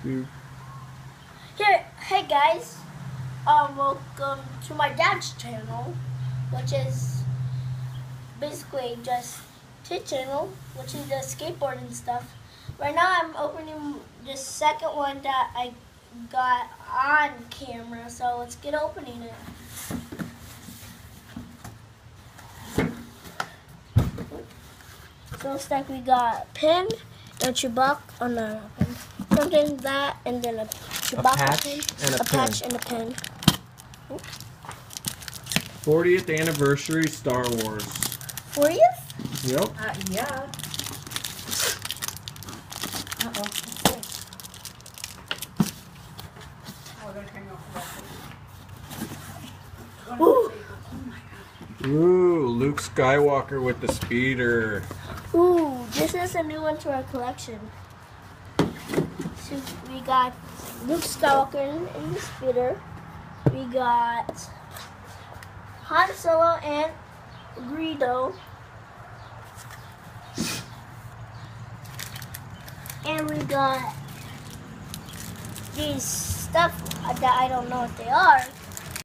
Dude. Hey guys, welcome to my dad's channel, which is basically just his channel, which is the skateboard and stuff. Right now I'm opening the second one that I got on camera, so let's get opening it. So it's like we got a pin, a Chewbacca, something like that, and then a Chewbacca patch pin, and a patch and a pin. 40th anniversary Star Wars. 40th? Yep. Yeah. Uh-oh. Oh, they're turning off the Ooh. Ooh, Luke Skywalker with the speeder. Ooh, this is a new one to our collection. So we got Luke Skywalker in the speeder. We got Han Solo and Greedo. And we got these stuff that I don't know what they are.